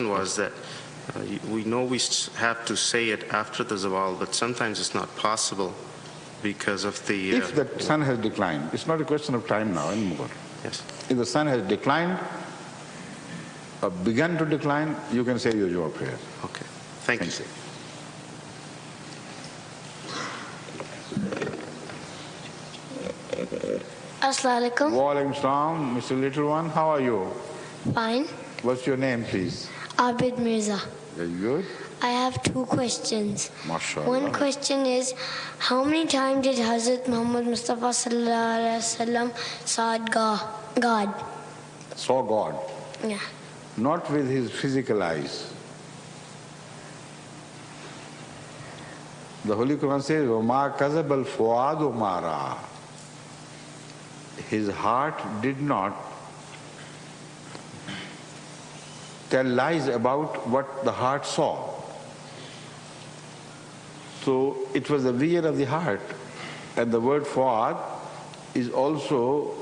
was that we know we have to say it after the zawal, but sometimes it's not possible because of the... If the sun has declined, it's not a question of time now anymore. Yes. If the sun has declined, or begun to decline, you can say your Juma prayer. Okay. Thank you. Assalamu alaikum. Wa alaikum salam. Mr. Little One, how are you? Fine. What's your name, please? Hadhrat Mirza. Very good. I have two questions. MashaAllah. One question is, how many times did Hadhrat Muhammad Mustafa sallallahu alaihi wasallam saw God? Saw God. Yeah. Not with his physical eyes. The Holy Quran says, وَمَا كَذَبَ الْفُؤَادُ مَا رَأَى. His heart did not tell lies about what the heart saw. So it was the vision of the heart, and the word fuad is also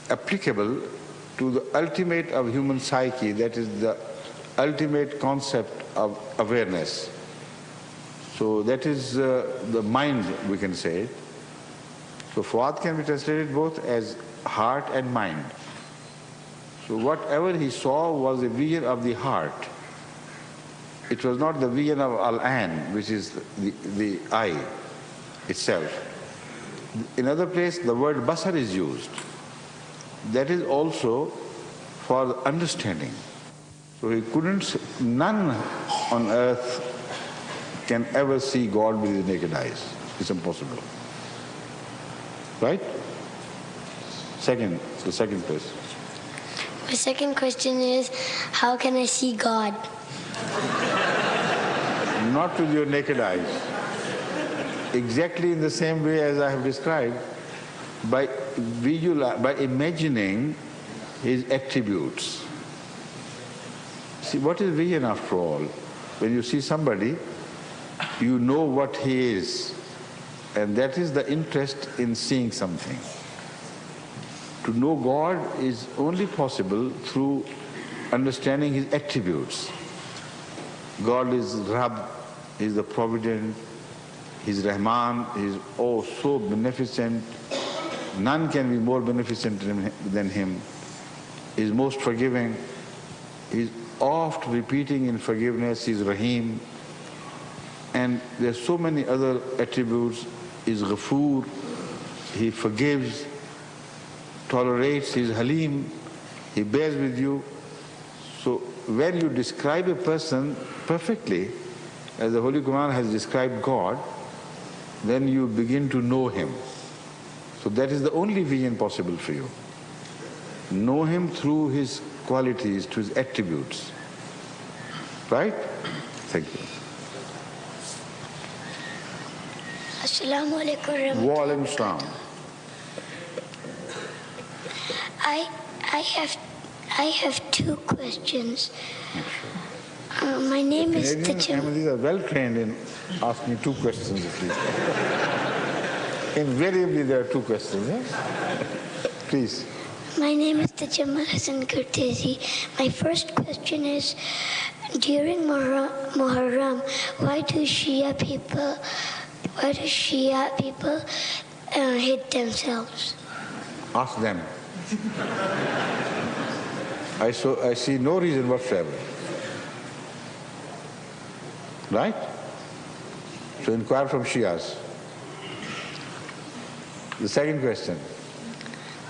applicable to the ultimate of human psyche, that is the ultimate concept of awareness. So that is the mind, we can say. So fuad can be translated both as heart and mind. So whatever he saw was a vision of the heart. It was not the vision of al-an, which is the eye itself. In other place, the word basar is used. That is also for understanding. So he couldn't, none on earth can ever see God with his naked eyes. It's impossible. Right? The second question. My second question is, how can I see God? Not with your naked eyes. Exactly in the same way as I have described, by imagining his attributes. See, what is vision after all? When you see somebody, you know what he is. And that is the interest in seeing something. To know God is only possible through understanding his attributes. God is Rabb, he is the Provident, he is Rahman, he is so beneficent. None can be more beneficent than him. He is most forgiving. He is oft repeating in forgiveness, he is Rahim. And there are so many other attributes. He is Ghafoor, he forgives, tolerates, he is Halim, he bears with you. So when you describe a person perfectly, as the Holy Quran has described God, then you begin to know him. So that is the only vision possible for you. Know him through his qualities, through his attributes. Right? Thank you. Assalamu alaikum. Wa alaikum salam. I have two questions. My name is Canadian families are well trained in asking two questions at least. Invariably there are two questions. Yes? Please. My name is Tajamal Hassan Kurtezi. My first question is, during Muharram, why do Shia people hate themselves? Ask them. I see no reason whatsoever. Right? So inquire from Shias. The second question.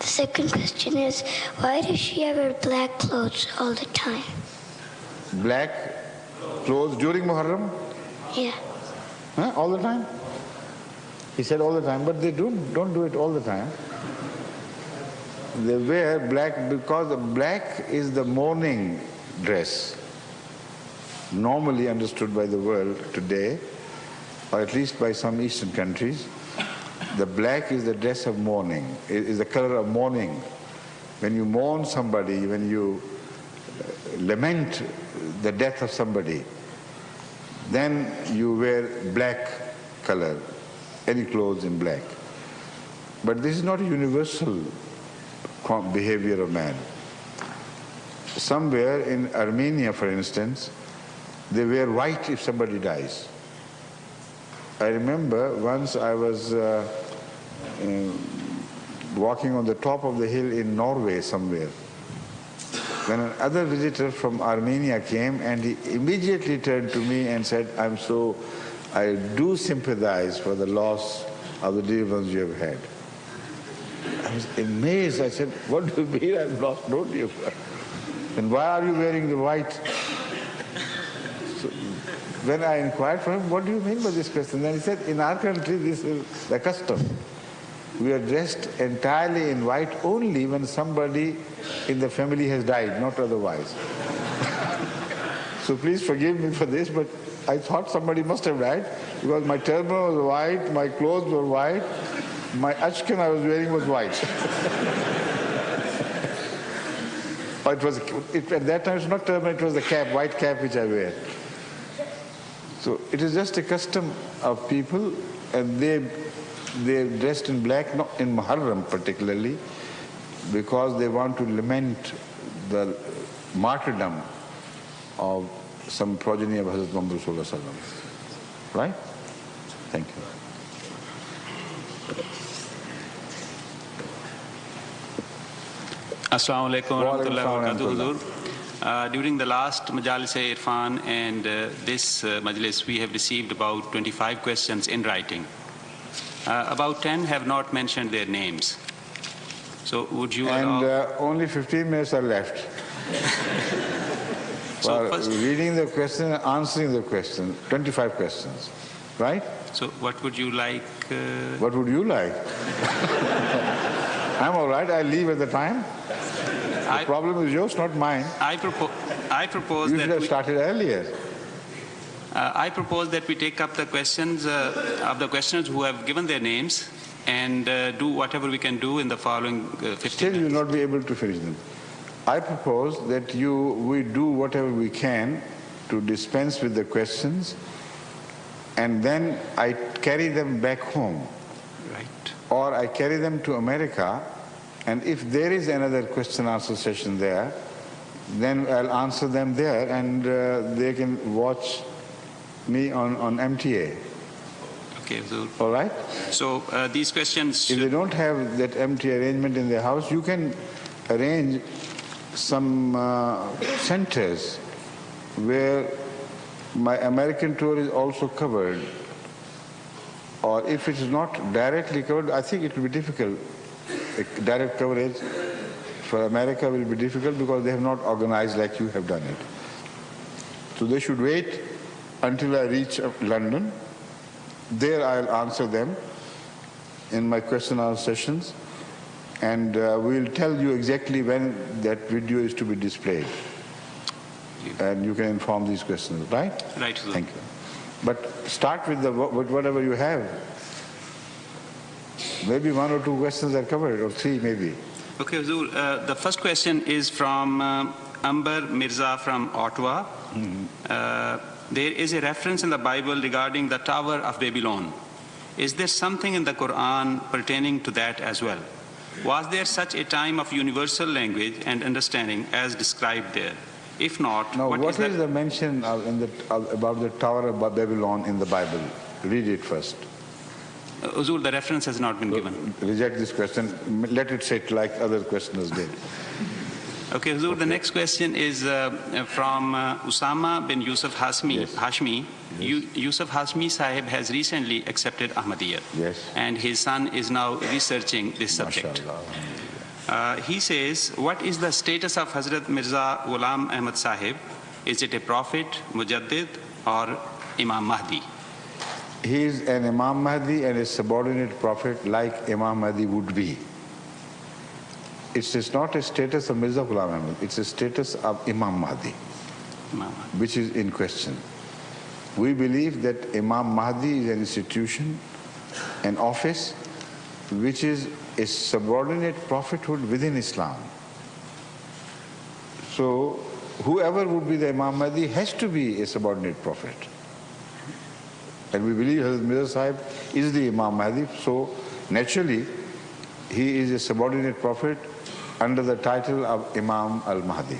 The second question is, why does Shia wear black clothes all the time? Black clothes during Muharram? Yeah. Huh? All the time? He said all the time, but they don't do it all the time. They wear black because black is the mourning dress, normally understood by the world today, or at least by some Eastern countries. The black is the dress of mourning, is the color of mourning. When you mourn somebody, when you lament the death of somebody, then you wear black color, any clothes in black. But this is not a universal behavior of man. somewhere in Armenia, for instance, they wear white if somebody dies. I remember once I was walking on the top of the hill in Norway somewhere, when another visitor from Armenia came, and he immediately turned to me and said, I do sympathize for the loss of the dear ones you have had. I was amazed. I said, what do you mean I've lost no dear one? And why are you wearing the white? So when I inquired from him, what do you mean by this question? Then he said, in our country, this is the custom. We are dressed entirely in white only when somebody in the family has died, not otherwise. So please forgive me for this, but I thought somebody must have died because my turban was white, my clothes were white, my ashkan I was wearing was white. At that time it was not turban, it was the cap, white cap which I wear. So it is just a custom of people, and they're dressed in black, not in Muharram particularly, because they want to lament the martyrdom of some progeny of Hadhrat Muhammad Sallallahu Alaihi Wasallam. Right? Thank you. Assalamu alaikum wa rahmatullahi wa barakatuh. During the last Majalis-e-Irfan and this Majlis, we have received about 25 questions in writing. About 10 have not mentioned their names. So would you allow... only 15 minutes are left. So for reading the question and answering the question, 25 questions, right? So what would you like? What would you like? I'm all right, I'll leave at the time. The problem is yours, not mine. I propose you that should have started earlier. I propose that we take up the questions of the questioners who have given their names and do whatever we can do in the following 15 Still, minutes. you will not be able to finish them. I propose that we do whatever we can to dispense with the questions, and then I carry them back home. Right. Or I carry them to America, and if there is another question-answer session there, then I'll answer them there, and they can watch me on MTA. Okay, so... All right? So these questions... If they don't have that MTA arrangement in their house, you can arrange some centers where my American tour is also covered. Or if it is not directly covered, I think it will be difficult. Direct coverage for America will be difficult because they have not organized like you have done it. So they should wait until I reach London. There I'll answer them in my question-and-answer sessions, and we'll tell you exactly when that video is to be displayed. And you can inform these questions, right? Right, sir. Thank you. But start with whatever you have. Maybe 1 or 2 questions are covered, or 3 maybe. Okay, Huzur, the first question is from Amber Mirza from Ottawa. There is a reference in the Bible regarding the Tower of Babylon. Is there something in the Quran pertaining to that as well? Was there such a time of universal language and understanding as described there? If not, now, what is that? the mention about the Tower of Babylon in the Bible? Read it first. Huzur, the reference has not been given. Reject this question. Let it sit like other questioners did. Okay, Huzur, the next question is from Usama bin Yusuf Hashmi. Yes. Yusuf Hashmi Sahib has recently accepted Ahmadiyya. Yes. And his son is now researching this subject. He says, what is the status of Hadhrat Mirza Ghulam Ahmad Sahib? Is it a prophet, Mujaddid, or Imam Mahdi? He is an Imam Mahdi and a subordinate prophet like Imam Mahdi would be. It is not a status of Mirza Ghulam Ahmad, it's a status of Imam Mahdi, which is in question. We believe that Imam Mahdi is an institution, an office, which is a subordinate prophethood within Islam. So whoever would be the Imam Mahdi has to be a subordinate prophet. And we believe Hadhrat Mirza Sahib is the Imam Mahdi, so naturally he is a subordinate prophet under the title of Imam al-Mahdi.